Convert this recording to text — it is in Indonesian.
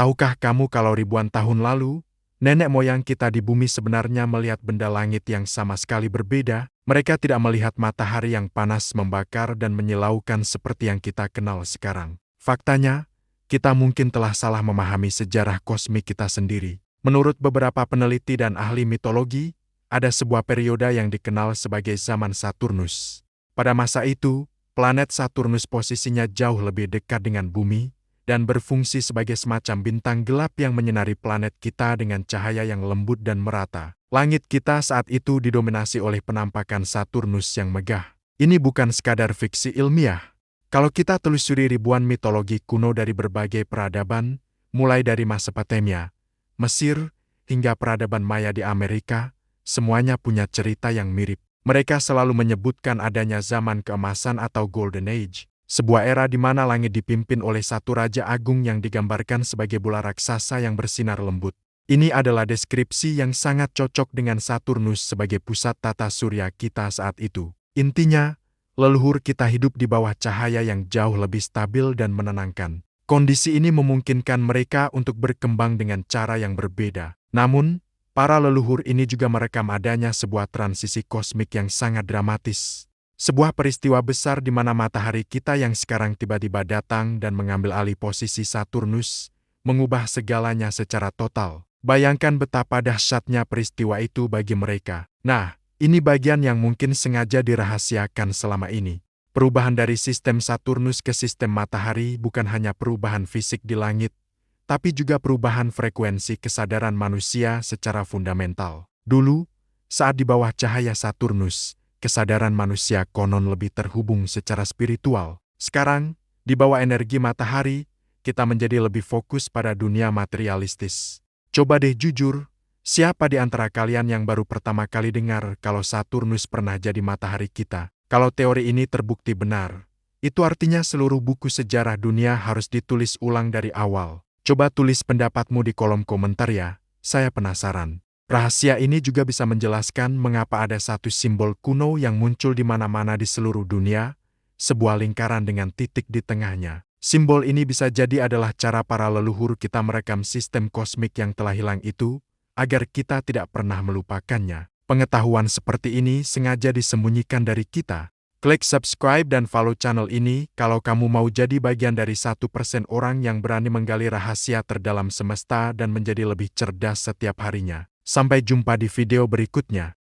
Tahukah kamu kalau ribuan tahun lalu, nenek moyang kita di bumi sebenarnya melihat benda langit yang sama sekali berbeda? Mereka tidak melihat matahari yang panas membakar dan menyilaukan seperti yang kita kenal sekarang. Faktanya, kita mungkin telah salah memahami sejarah kosmik kita sendiri. Menurut beberapa peneliti dan ahli mitologi, ada sebuah periode yang dikenal sebagai zaman Saturnus. Pada masa itu, planet Saturnus posisinya jauh lebih dekat dengan bumi dan berfungsi sebagai semacam bintang gelap yang menyinari planet kita dengan cahaya yang lembut dan merata. Langit kita saat itu didominasi oleh penampakan Saturnus yang megah. Ini bukan sekadar fiksi ilmiah. Kalau kita telusuri ribuan mitologi kuno dari berbagai peradaban, mulai dari Mesopotamia, Mesir, hingga peradaban Maya di Amerika, semuanya punya cerita yang mirip. Mereka selalu menyebutkan adanya zaman keemasan atau Golden Age, sebuah era di mana langit dipimpin oleh satu raja agung yang digambarkan sebagai bola raksasa yang bersinar lembut. Ini adalah deskripsi yang sangat cocok dengan Saturnus sebagai pusat tata surya kita saat itu. Intinya, leluhur kita hidup di bawah cahaya yang jauh lebih stabil dan menenangkan. Kondisi ini memungkinkan mereka untuk berkembang dengan cara yang berbeda. Namun, para leluhur ini juga merekam adanya sebuah transisi kosmik yang sangat dramatis. Sebuah peristiwa besar di mana matahari kita yang sekarang tiba-tiba datang dan mengambil alih posisi Saturnus, mengubah segalanya secara total. Bayangkan betapa dahsyatnya peristiwa itu bagi mereka. Nah, ini bagian yang mungkin sengaja dirahasiakan selama ini. Perubahan dari sistem Saturnus ke sistem matahari bukan hanya perubahan fisik di langit, tapi juga perubahan frekuensi kesadaran manusia secara fundamental. Dulu, saat di bawah cahaya Saturnus, kesadaran manusia konon lebih terhubung secara spiritual. Sekarang, di bawah energi matahari, kita menjadi lebih fokus pada dunia materialistis. Coba deh jujur, siapa di antara kalian yang baru pertama kali dengar kalau Saturnus pernah jadi matahari kita? Kalau teori ini terbukti benar, itu artinya seluruh buku sejarah dunia harus ditulis ulang dari awal. Coba tulis pendapatmu di kolom komentar ya, saya penasaran. Rahasia ini juga bisa menjelaskan mengapa ada satu simbol kuno yang muncul di mana-mana di seluruh dunia, sebuah lingkaran dengan titik di tengahnya. Simbol ini bisa jadi adalah cara para leluhur kita merekam sistem kosmik yang telah hilang itu, agar kita tidak pernah melupakannya. Pengetahuan seperti ini sengaja disembunyikan dari kita. Klik subscribe dan follow channel ini kalau kamu mau jadi bagian dari 1% orang yang berani menggali rahasia terdalam semesta dan menjadi lebih cerdas setiap harinya. Sampai jumpa di video berikutnya.